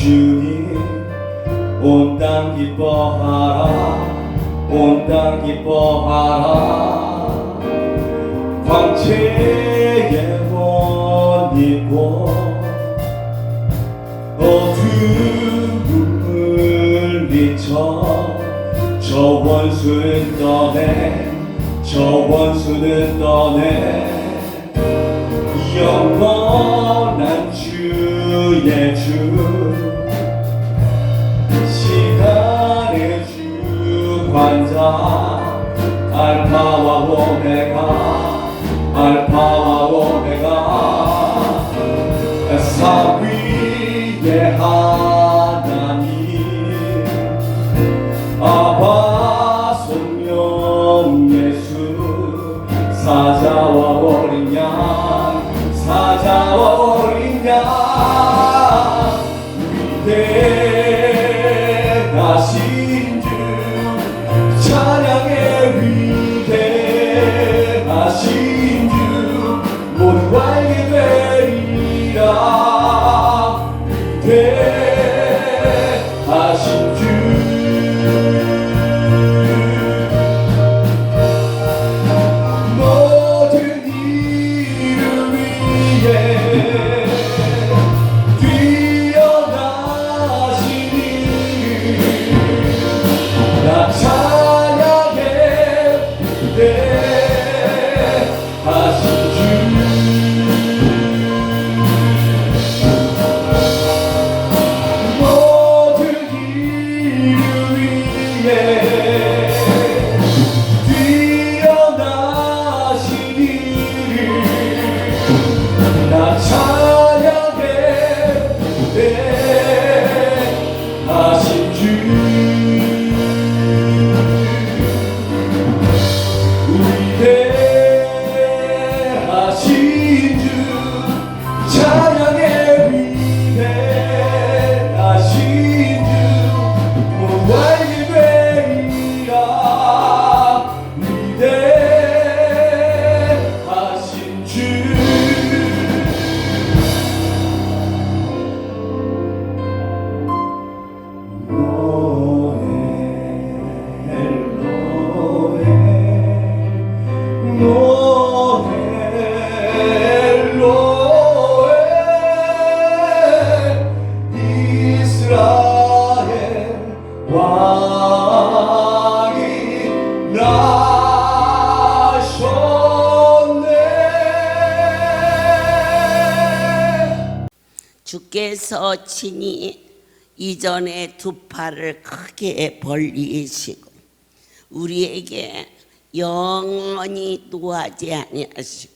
주님 온 땅 기뻐하라 온 땅 기뻐하라 광채의 원 있고 어둠을 비춰 저 원수는 떠내 저 원수는 떠내 영원한 주의 주 시간의 주 관자 알파와 오메가 알파와 오메가 사위의 하나님 아바 성령 예수 사자와 어린 양 사자와 어린 양 위대하신 주 찬양의 위대하신 주 모두 알게 되리라 위대하신 주 모든 이름 위에 뛰어나시니 나 찬양해 위대하신 주 모든 이름 위에 뛰어나시니 나 찬양해 위대하신 주 위대하신 주 찬양해 위대하신 주 모두 알게 되리라 위대하신 주 이스라엘 왕이 나셨네. 주께서 친히 이전에 두 팔을 크게 벌리시고 우리에게 영원히 노하지 아니하시고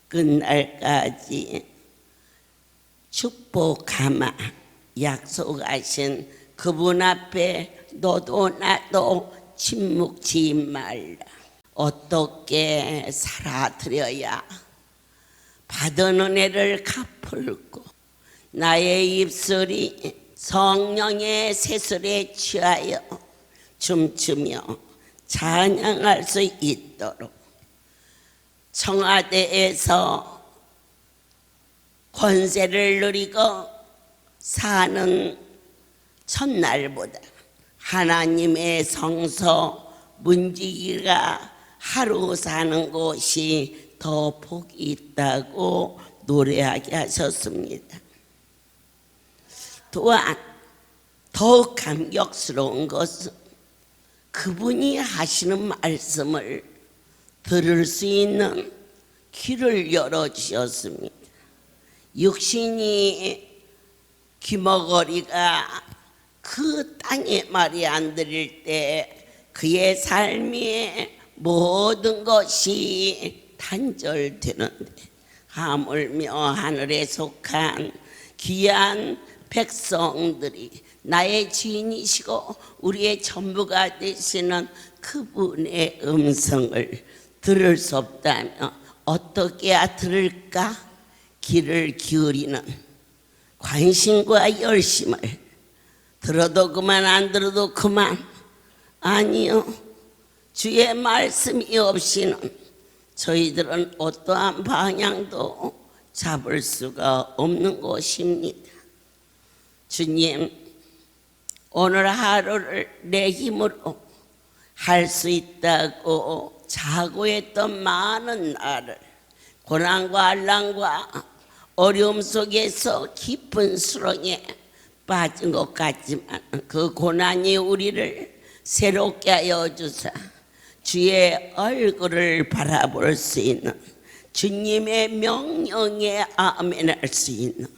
끝날까지 축복하마 약속하신 그분 앞에 너도 나도 침묵지 말라. 어떻게 살아드려야 받은 은혜를 갚을고 나의 입술이 성령의 세술에 취하여 춤추며 찬양할 수 있도록 청와대에서 권세를 누리고 사는 첫날보다 하나님의 성소 문지기가 하루 사는 곳이 더 복이 있다고 노래하게 하셨습니다. 또한 더욱 감격스러운 것은 그분이 하시는 말씀을 들을 수 있는 귀를 열어주셨습니다. 육신이 귀머거리가 그 땅에 말이 안 들릴 때 그의 삶의 모든 것이 단절되는데 하물며 하늘에 속한 귀한 백성들이 나의 주인이시고 우리의 전부가 되시는 그분의 음성을 들을 수 없다면 어떻게 해야 들을까? 귀를 기울이는 관심과 열심을 들어도 그만 안 들어도 그만 아니요 주의 말씀이 없이는 저희들은 어떠한 방향도 잡을 수가 없는 것입니다. 주님, 오늘 하루를 내 힘으로 할 수 있다고 자고했던 많은 날을 고난과 알랑과 어려움 속에서 깊은 수렁에 빠진 것 같지만 그 고난이 우리를 새롭게 하여 주사 주의 얼굴을 바라볼 수 있는, 주님의 명령에 아멘할 수 있는,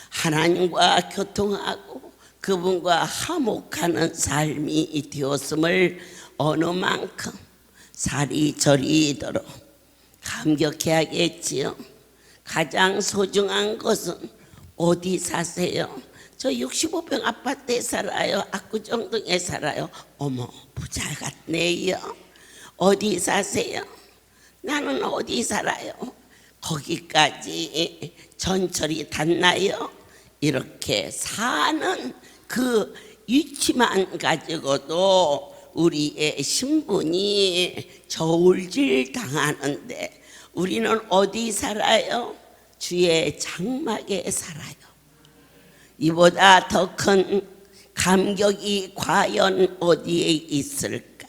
하나님과 교통하고 그분과 화목하는 삶이 되었음을 어느 만큼 살이 저리도록 감격해야겠지요. 가장 소중한 것은 어디 사세요? 저 65평 아파트에 살아요. 압구정동에 살아요. 어머, 부자 같네요. 어디 사세요? 나는 어디 살아요? 거기까지 전철이 닿나요? 이렇게 사는 그 위치만 가지고도 우리의 신분이 저울질 당하는데 우리는 어디 살아요? 주의 장막에 살아요. 이보다 더 큰 감격이 과연 어디에 있을까?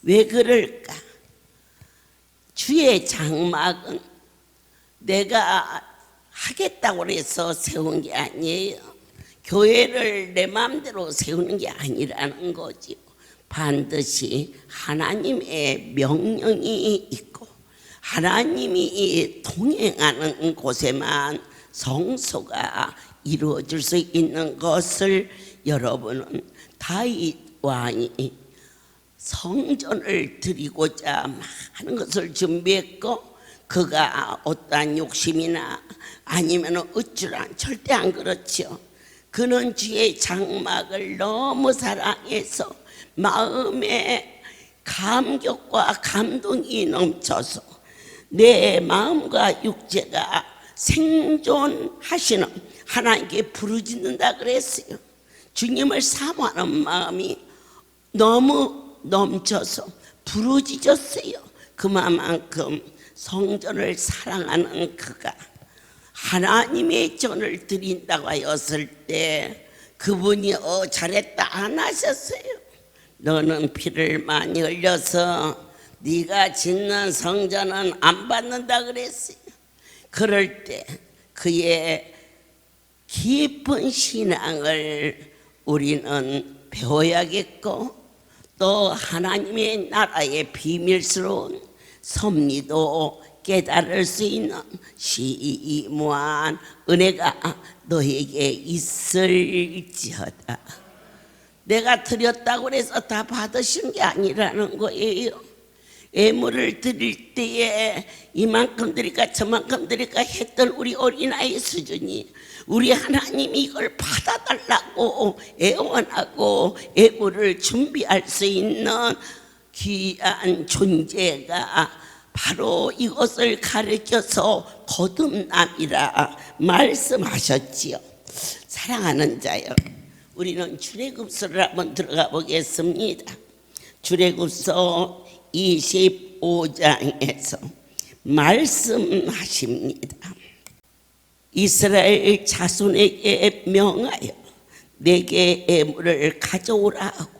왜 그럴까? 주의 장막은 내가 하겠다고 해서 세운 게 아니에요. 교회를 내 마음대로 세우는 게 아니라는 거지요. 반드시 하나님의 명령이 있고 하나님이 동행하는 곳에만 성소가 이루어질 수 있는 것을 여러분은 다윗 왕이 성전을 드리고자 많은 것을 준비했고 그가 어떠한 욕심이나 아니면 어쩌란 절대 안 그렇죠. 그는 주의 장막을 너무 사랑해서 마음에 감격과 감동이 넘쳐서 내 마음과 육체가 생존하시는 하나님께 부르짖는다 그랬어요. 주님을 사모하는 마음이 너무 넘쳐서 부르짖었어요. 그만큼 성전을 사랑하는 그가 하나님의 전을 드린다고 하였을 때 그분이 잘했다 안 하셨어요. 너는 피를 많이 흘려서 네가 짓는 성전은 안 받는다 그랬어요. 그럴 때 그의 깊은 신앙을 우리는 배워야겠고 또 하나님의 나라의 비밀스러운 섭리도 깨달을 수 있는 시무한 은혜가 너에게 있을지어다. 내가 드렸다고 해서 다 받으신 게 아니라는 거예요. 예물을 드릴 때에 이만큼 드릴까 저만큼 드릴까 했던 우리 어린아이 수준이 우리 하나님이 이걸 받아달라고 애원하고 예물을 준비할 수 있는 귀한 존재가 바로 이것을 가르쳐서 거듭남이라 말씀하셨지요. 사랑하는 자여, 우리는 출애굽서를 한번 들어가 보겠습니다. 출애굽서 25장에서 말씀하십니다. 이스라엘 자손에게 명하여 내게 예물을 가져오라 하고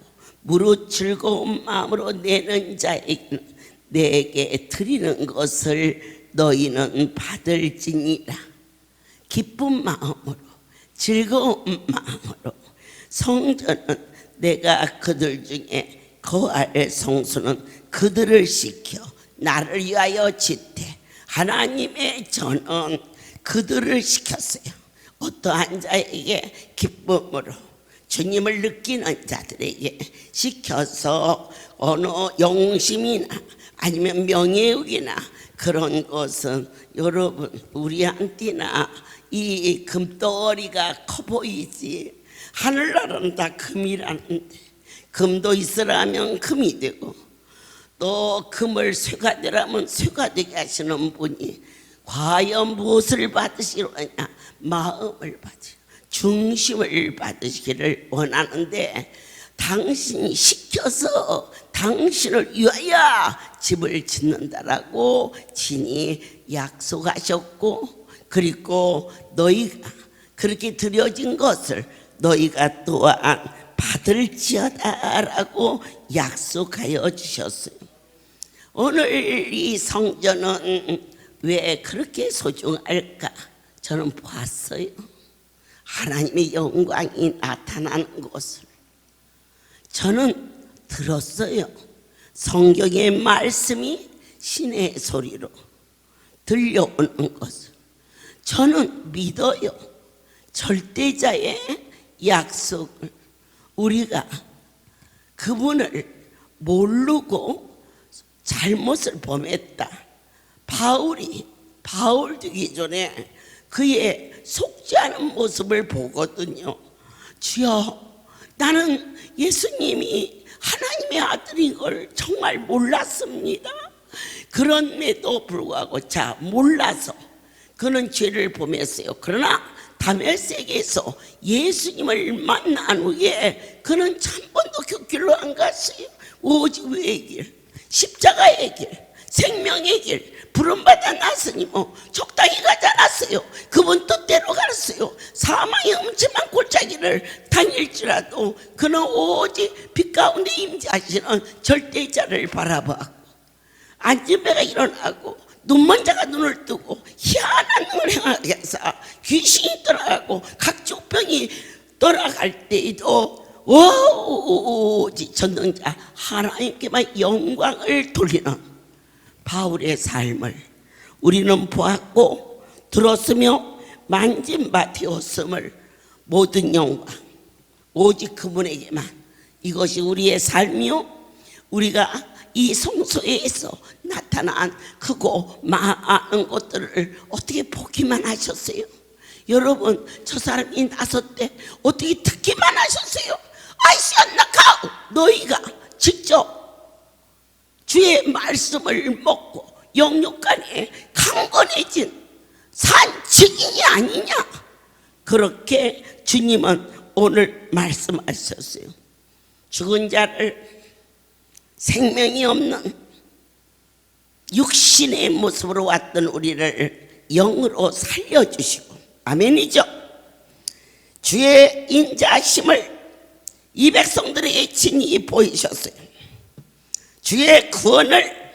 무릇 즐거운 마음으로 내는 자에게는 내게 드리는 것을 너희는 받을지니라. 기쁜 마음으로 즐거운 마음으로 성전은 내가 그들 중에 거할 성수는 그들을 시켜 나를 위하여 짓되 하나님의 전은 그들을 시켰어요. 어떠한 자에게? 기쁨으로 주님을 느끼는 자들에게 시켜서 어느 영심이나 아니면 명예욕이나 그런 것은 여러분 우리한테나 이 금덩어리가 커 보이지 하늘나라는 다 금이라는데 금도 있으라면 금이 되고 또 금을 쇠가 되라면 쇠가 되게 하시는 분이 과연 무엇을 받으시려냐? 마음을 받으시고 중심을 받으시기를 원하는데 당신이 시켜서 당신을 위하여 집을 짓는다라고 친히 약속하셨고 그리고 너희가 그렇게 드려진 것을 너희가 또한 받을지어다라고 약속하여 주셨어요. 오늘 이 성전은 왜 그렇게 소중할까? 저는 보았어요. 하나님의 영광이 나타나는 것을 저는 들었어요. 성경의 말씀이 신의 소리로 들려오는 것을 저는 믿어요. 절대자의 약속을 우리가 그분을 모르고 잘못을 범했다. 바울 되기 전에 그의 속지 않은 모습을 보거든요. 주여, 나는 예수님이 하나님의 아들인 걸 정말 몰랐습니다. 그럼에도 불구하고 몰라서 그는 죄를 범했어요. 그러나 다메섹에서 예수님을 만난 후에 그는 한 번도 그 길로 안 갔어요. 오직 왜 길? 십자가의 길, 생명의 길, 부름받아 났으니 적당히 가지 않았어요. 그분 뜻대로 갔어요. 사망의 음침한 골짜기를 다닐지라도 그는 오직 빛 가운데 임재하시는 절대자를 바라보고 앉은 배가 일어나고 눈먼 자가 눈을 뜨고 희한한 능을 행하게 해서 귀신이 떠나가고 각종 병이 떠나갈 때에도 오직 전능자 하나님께만 영광을 돌리는 바울의 삶을 우리는 보았고 들었으며 만진 바 되었음을 모든 영광 오직 그분에게만 이것이 우리의 삶이요 우리가 이 성소에서 나타난 크고 많은 것들을 어떻게 보기만 하셨어요? 여러분 저 사람이 나섰대 어떻게 듣기만 하셨어요? 아이시안나카우 너희가 직접 주의 말씀을 먹고 영육간에 강건해진 산 증인이 아니냐? 그렇게 주님은 오늘 말씀하셨어요. 죽은 자를 생명이 없는 육신의 모습으로 왔던 우리를 영으로 살려주시고 아멘이죠. 주의 인자하심을 이 백성들에게 친히 보이셨어요. 주의 구원을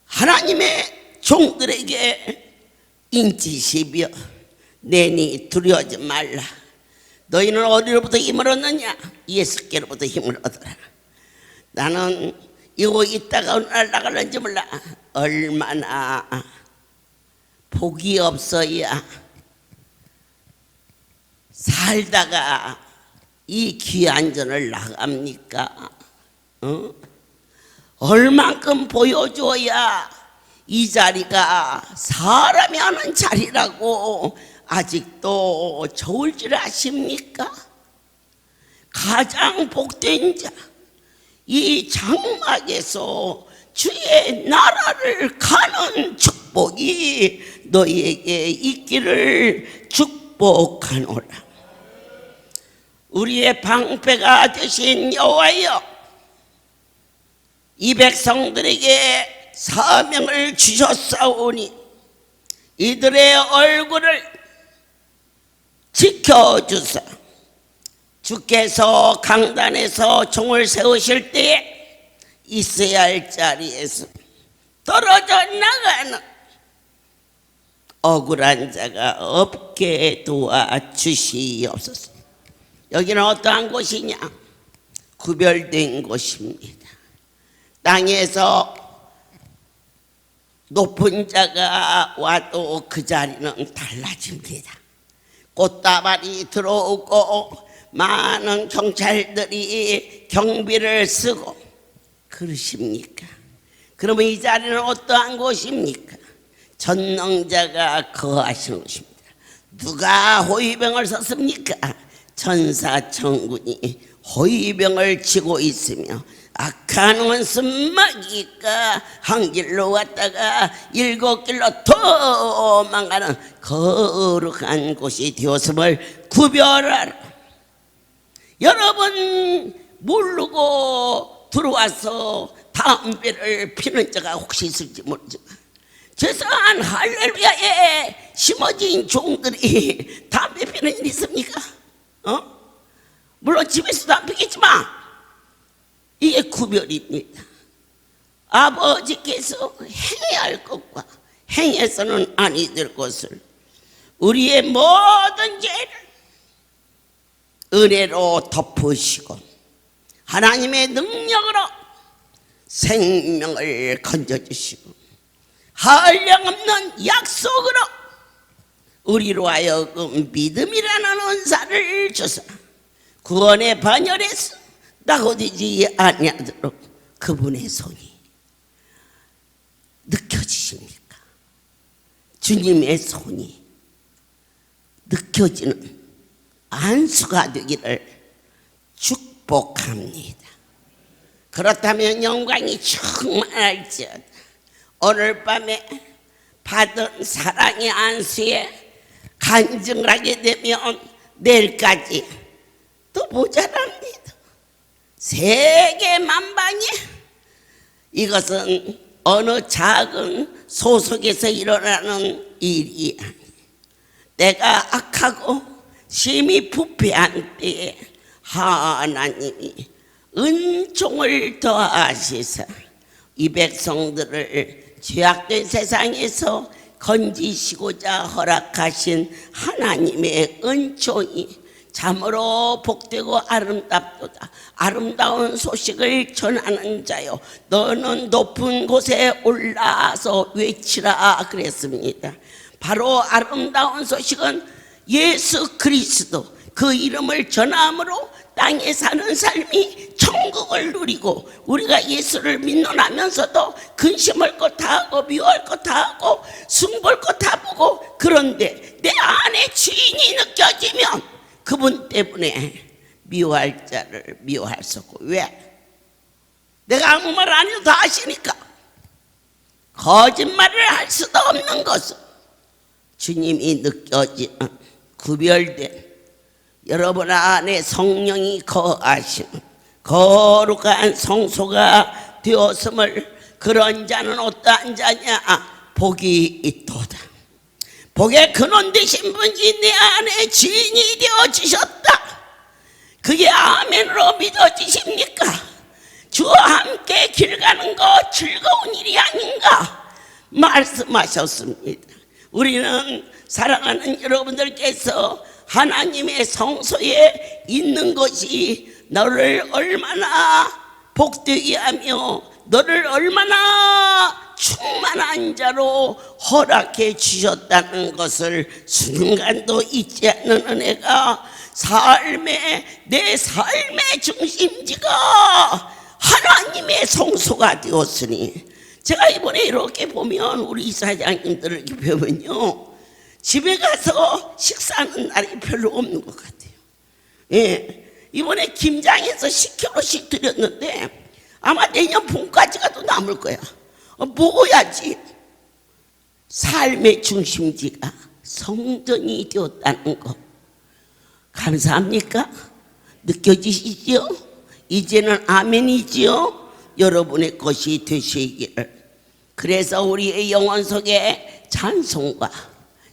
하나님의 종들에게 인지시며 내니 두려워하지 말라. 너희는 어디로부터 힘을 얻느냐? 예수께로부터 힘을 얻어라. 나는 이거 있다가 어느 날 나갈는지 몰라. 얼마나 복이 없어야 살다가 이 귀한 전을 나갑니까? 얼만큼 보여줘야 이 자리가 사람이 하는 자리라고 아직도 좋을 줄 아십니까? 가장 복된 자 이 장막에서 주의 나라를 가는 축복이 너희에게 있기를 축복하노라. 우리의 방패가 되신 여호와여 이 백성들에게 사명을 주셨사오니 이들의 얼굴을 지켜주사 주께서 강단에서 종을 세우실 때에 있어야 할 자리에서 떨어져 나가는 억울한 자가 없게 도와주시옵소서. 여기는 어떠한 곳이냐? 구별된 곳입니다. 땅에서 높은 자가 와도 그 자리는 달라집니다. 꽃다발이 들어오고 많은 경찰들이 경비를 쓰고 그러십니까? 그러면 이 자리는 어떠한 곳입니까? 전능자가 거하시는 곳입니다. 누가 호위병을 섰습니까? 천사천군이 호위병을 치고 있으며 악한 원수마귀가 한 길로 왔다가 7길로 도망가는 거룩한 곳이 되었음을 구별하라. 여러분 모르고 들어와서 담배를 피는 자가 혹시 있을지 모르지만 죄송한 할렐루야에 심어진 종들이 담배 피는 일 있습니까? 물론 집에서도 안 피겠지만 이게 구별입니다. 아버지께서 행해야 할 것과 행해서는 아니 될 것을 우리의 모든 죄를 은혜로 덮으시고 하나님의 능력으로 생명을 건져주시고 한량없는 약속으로 우리로 하여금 믿음이라는 은사를 주사 구원의 반열에서 낙오되지 아니하도록 그분의 손이 느껴지십니까? 주님의 손이 느껴지는 안수가 되기를 축복합니다. 그렇다면 영광이 충만할지어다. 오늘 밤에 받은 사랑의 안수에 간증을 하게 되면 내일까지 또 모자랍니다. 세계 만방에 이것은 어느 작은 소속에서 일어나는 일이 아니에요. 내가 악하고 심히 부패한 때에 하나님이 은총을 더하시사 이 백성들을 죄악된 세상에서 건지시고자 허락하신 하나님의 은총이 참으로 복되고 아름답도다. 아름다운 소식을 전하는 자요, 너는 높은 곳에 올라서 외치라 그랬습니다. 바로 아름다운 소식은 예수 그리스도, 그 이름을 전함으로 땅에 사는 삶이 천국을 누리고, 우리가 예수를 믿노라면서도 근심할 것 다 하고 미워할 것 다 하고 숭볼 것 다 보고, 그런데 내 안에 주인이 느껴지면 그분 때문에 미워할 자를 미워할 수 없고, 왜? 내가 아무 말 안 해도 다 아시니까. 거짓말을 할 수도 없는 것은 주님이 느껴지는 구별된 여러분 안에 성령이 거하시는 거룩한 성소가 되었음을, 그런 자는 어떠한 자냐? 복이 있도다. 복의 근원 되신 분이 내 안에 주인이 되어주셨다. 그게 아멘으로 믿어지십니까? 주와 함께 길 가는 거 즐거운 일이 아닌가 말씀하셨습니다. 우리는 사랑하는 여러분들께서 하나님의 성소에 있는 것이 너를 얼마나 복되게 하며 너를 얼마나 충만한 자로 허락해 주셨다는 것을 순간도 잊지 않는 은혜가 내 삶의 중심지가 하나님의 성소가 되었으니, 제가 이번에 이렇게 보면 우리 이사장님들을 이렇게 보면요, 집에 가서 식사하는 날이 별로 없는 것 같아요. 예, 이번에 김장에서 10kg씩 드렸는데 아마 내년 봄까지가 또 남을 거야. 먹어야지. 삶의 중심지가 성전이 되었다는 것 감사합니까? 느껴지시죠? 이제는 아멘이지요? 여러분의 것이 되시기를. 그래서 우리의 영혼 속에 찬송과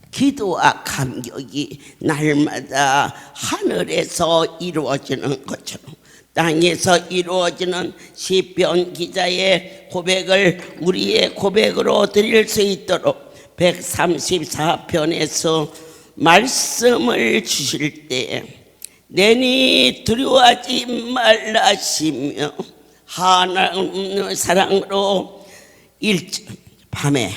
기도와 감격이 날마다 하늘에서 이루어지는 것처럼 땅에서 이루어지는 시편 기자의 고백을 우리의 고백으로 드릴 수 있도록 134편에서 말씀을 주실 때, 내니 두려워하지 말라시며 하나님의 사랑으로 1절 밤에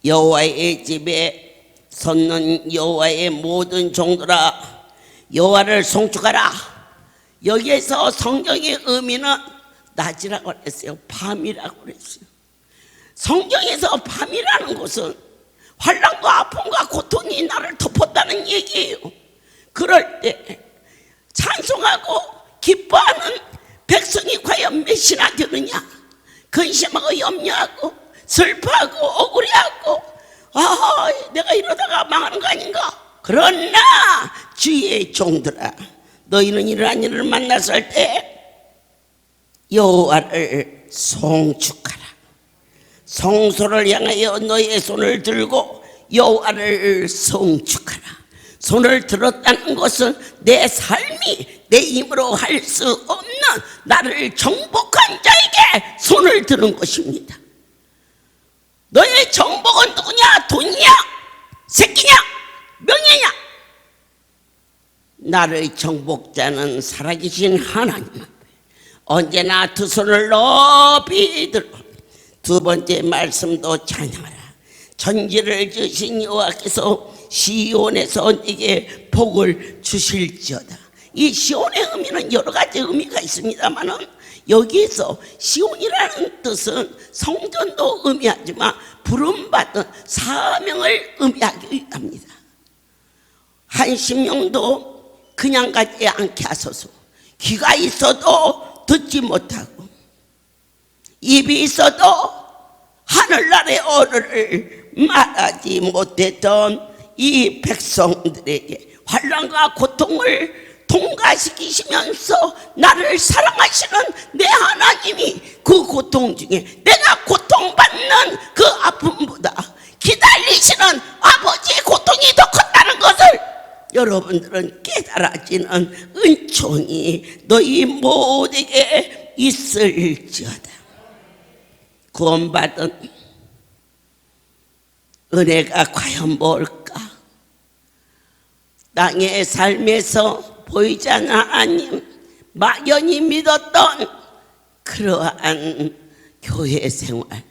여호와의 집에 섰는 여호와의 모든 종들아 여호와를 송축하라. 여기에서 성경의 의미는 낮이라고 했어요. 밤이라고 그랬어요. 성경에서 밤이라는 것은 환난과 아픔과 고통이 나를 덮었다는 얘기예요. 그럴 때 찬송하고 기뻐하는 백성이 과연 몇이나 되느냐? 근심하고 염려하고 슬퍼하고 억울해하고, 내가 이러다가 망하는 거 아닌가? 그러나 주의 종들아, 너희는 이러한 일을 만났을 때 여호와를 송축하라. 성소를 향하여 너희의 손을 들고 여호와를 송축하라. 손을 들었다는 것은 내 삶이 내 힘으로 할 수 없는 나를 정복한 자에게 손을 드는 것입니다. 너의 정복은 누구냐? 돈이냐? 새끼냐? 명예냐? 나를 정복자는 살아계신 하나님 앞에 언제나 두 손을 높이 들어 두 번째 말씀도 찬양하라. 천지를 지으신 여호와께서 시온에서 네게 복을 주실지어다. 이 시온의 의미는 여러 가지 의미가 있습니다만은 여기에서 시온이라는 뜻은 성전도 의미하지만 부름받은 사명을 의미하기 위함니다. 한 심령도 그냥 가지 않게 하소서. 귀가 있어도 듣지 못하고 입이 있어도 하늘나라의 언어를 말하지 못했던 이 백성들에게 환난과 고통을 통과시키시면서 나를 사랑하시는 내 하나님이 그 고통 중에 내가 고통받는 그 아픔보다 기다리시는 아버지의 고통이 더 컸다는 것을 여러분들은 깨달아지는 은총이 너희 모두에게 있을지어다. 구원받은 은혜가 과연 뭘까? 땅의 삶에서 보이지 않는 하나님, 막연히 믿었던 그러한 교회 생활,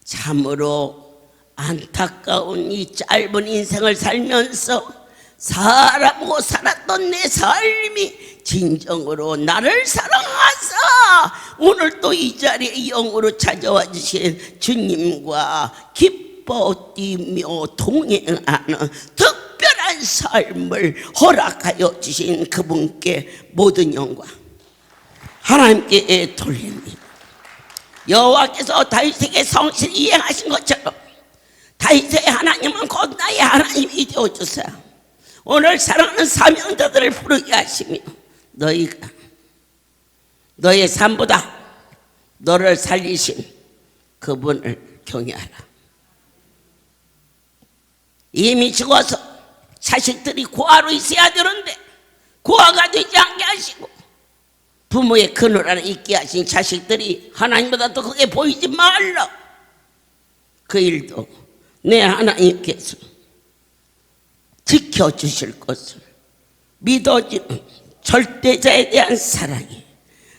참으로 안타까운 이 짧은 인생을 살면서 사람으로 살았던 내 삶이 진정으로 나를 사랑하사 오늘 또 이 자리에 영으로 찾아와 주신 주님과 기뻐 뛰며 동행하는 특별한 삶을 허락하여 주신 그분께 모든 영광 하나님께 돌립니다. 여호와께서 다윗에게 성실히 이행하신 것처럼 다윗의 하나님은 곧 나의 하나님이 되어주세요. 오늘 사랑하는 사명자들을 부르게 하시며 너희가 너의 삶보다 너를 살리신 그분을 경외하라. 이미 죽어서 자식들이 고아로 있어야 되는데 고아가 되지 않게 하시고 부모의 그늘 안에 있게 하신 자식들이 하나님보다 더 크게 보이지 말라. 그 일도 내 하나님께서 지켜주실 것을 믿어지는 절대자에 대한 사랑이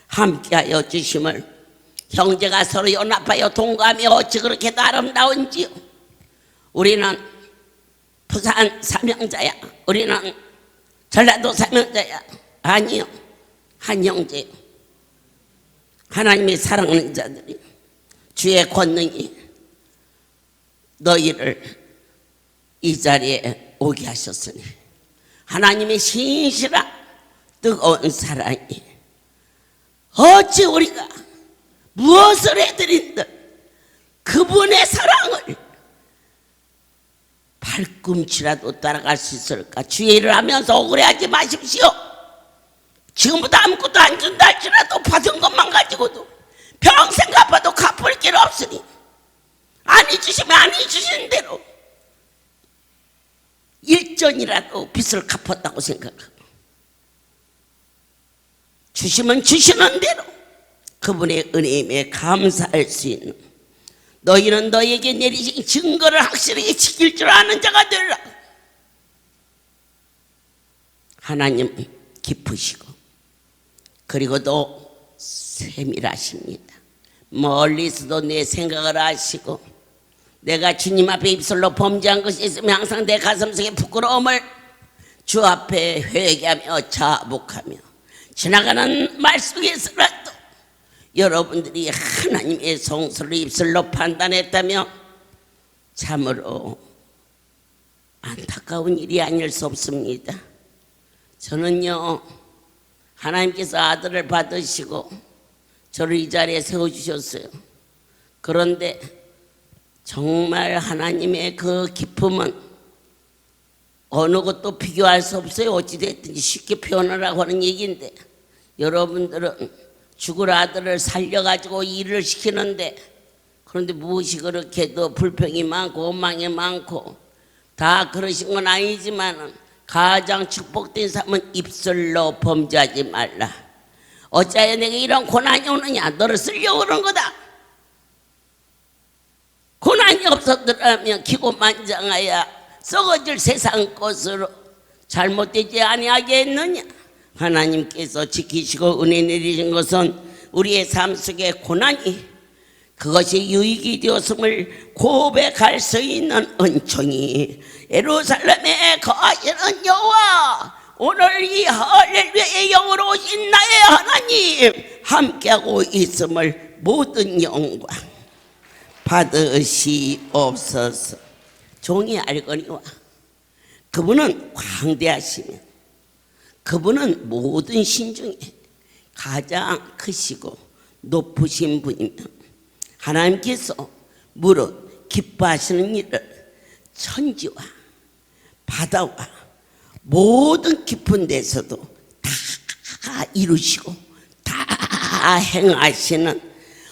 함께하여 주심을 형제가 서로 연합하여 동감이 어찌 그렇게 아름다운지요. 우리는 부산 사명자야. 우리는 전라도 사명자야. 아니요. 한 형제요. 하나님이 사랑하는 자들이 주의 권능이 너희를 이 자리에 오게 하셨으니 하나님의 신실한 뜨거운 사랑이 어찌 우리가 무엇을 해드린들 그분의 사랑을 발꿈치라도 따라갈 수 있을까? 주의 일을 하면서 억울해하지 마십시오. 지금부터 아무것도 안 준다 할지라도 받은 것만 가지고도 평생 갚아도 갚을 길 없으니 안 해주시면 안 해주시는 대로 일전이라도 빚을 갚았다고 생각하고 주시면 주시는 대로 그분의 은혜에 감사할 수 있는 너희는 너희에게 내리신 증거를 확실하게 지킬 줄 아는 자가 되라. 하나님 기쁘시고 그리고도 세밀하십니다. 멀리서도 내 생각을 아시고 내가 주님 앞에 입술로 범죄한 것이 있으면 항상 내 가슴속에 부끄러움을 주 앞에 회개하며 자복하며 지나가는 말 속에서라도 여러분들이 하나님의 성수를 입술로 판단했다며 참으로 안타까운 일이 아닐 수 없습니다. 저는요 하나님께서 아들을 받으시고 저를 이 자리에 세워주셨어요. 그런데 정말 하나님의 그 기쁨은 어느 것도 비교할 수 없어요. 어찌됐든지 쉽게 표현하라고 하는 얘기인데 여러분들은 죽을 아들을 살려가지고 일을 시키는데 그런데 무엇이 그렇게도 불평이 많고 원망이 많고 다 그러신 건 아니지만 가장 축복된 삶은 입술로 범죄하지 말라. 어찌하여 내게 이런 고난이 오느냐? 너를 쓰려고 그런 거다. 고난이 없었더라면 기고만장하여 썩어질 세상 것으로 잘못되지 아니하게 했느냐? 하나님께서 지키시고 은혜 내리신 것은 우리의 삶 속에 고난이 그것이 유익이 되었음을 고백할 수 있는 은총이 예루살렘에 거하시는 여호와, 오늘 이 할렐루야의 영으로 오신 나의 하나님 함께하고 있음을 모든 영광 받으시옵소서. 종이 알거니와 그분은 광대하시며 그분은 모든 신 중에 가장 크시고 높으신 분이며 하나님께서 무릇 기뻐하시는 일을 천지와 바다와 모든 깊은 데서도 다 이루시고 다 행하시는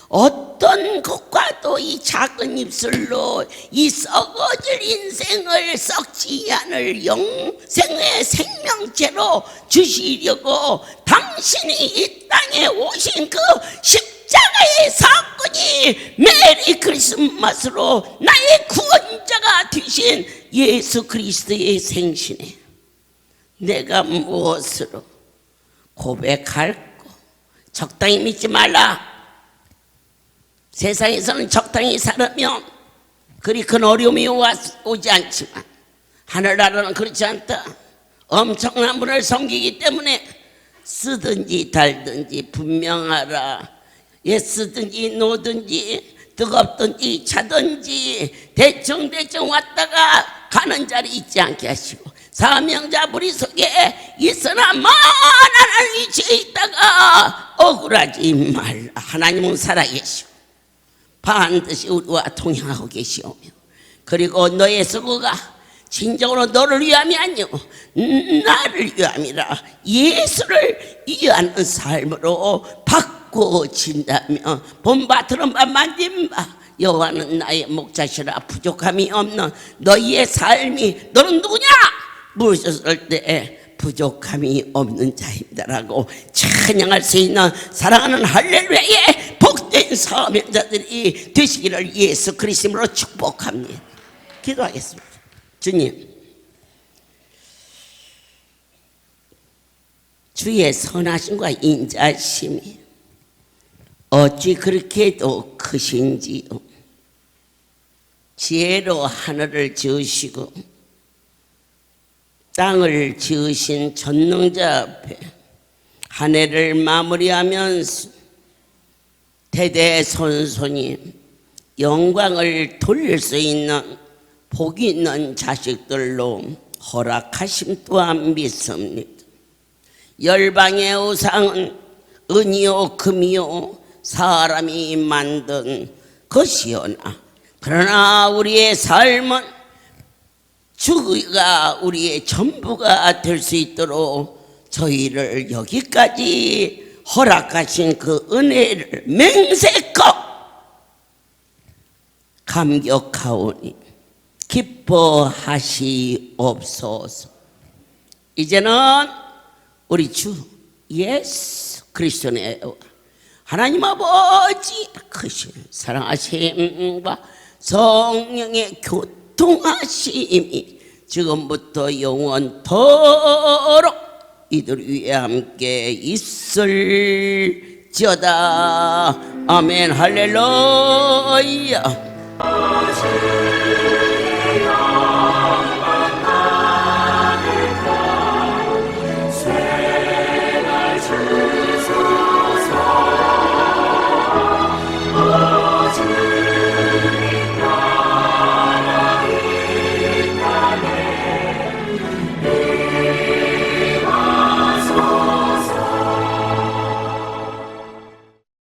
어떤 것과도 이 작은 입술로 이 썩어질 인생을 썩지 않을 영생의 생명체로 주시려고 당신이 이 땅에 오신 그 십자가의 사건이 메리 크리스마스로 나의 구원자가 되신 예수 그리스도의 생신에 내가 무엇으로 고백할꼬? 적당히 믿지 말라. 세상에서는 적당히 살으면 그리 큰 어려움이 오지 않지만 하늘나라는 그렇지 않다. 엄청난 분을 섬기기 때문에 쓰든지 달든지 분명하라. 쓰든지 노든지 뜨겁든지 차든지 대충 왔다가 가는 자리 있지 않게 하시고 사명자 무리 속에 있으나 만한 위치에 있다가 억울하지 말라. 하나님은 살아계시고 반드시 우리와 동행하고 계시오며 그리고 너의 수고가 진정으로 너를 위함이 아니오 나를 위함이라. 예수를 위하는 삶으로 바꿔진다며 본받들은 바 만진 바 여호와는 나의 목자시라. 부족함이 없는 너희의 삶이 너는 누구냐? 물으셨을 때 부족함이 없는 자입니다라고 찬양할 수 있는 사랑하는 할렐루야의 복된 사명자들이 되시기를 예수 그리스도로 축복합니다. 기도하겠습니다. 주님, 주의 선하심과 인자심이 어찌 그렇게도 크신지요. 지혜로 하늘을 지으시고 땅을 지으신 전능자 앞에 한 해를 마무리하면서 대대손손이 영광을 돌릴 수 있는 복 있는 자식들로 허락하심 또한 믿습니다. 열방의 우상은 은이요 금이요 사람이 만든 것이오나 그러나 우리의 삶은 주가 우리의 전부가 될 수 있도록 저희를 여기까지 허락하신 그 은혜를 맹세코 감격하오니 기뻐하시옵소서. 이제는 우리 주 예수 그리스도의 하나님 아버지 크신 사랑하심과 성령의 교통하심이 지금부터 영원토록 이들 위에 함께 있을지어다. 아멘. 할렐루야.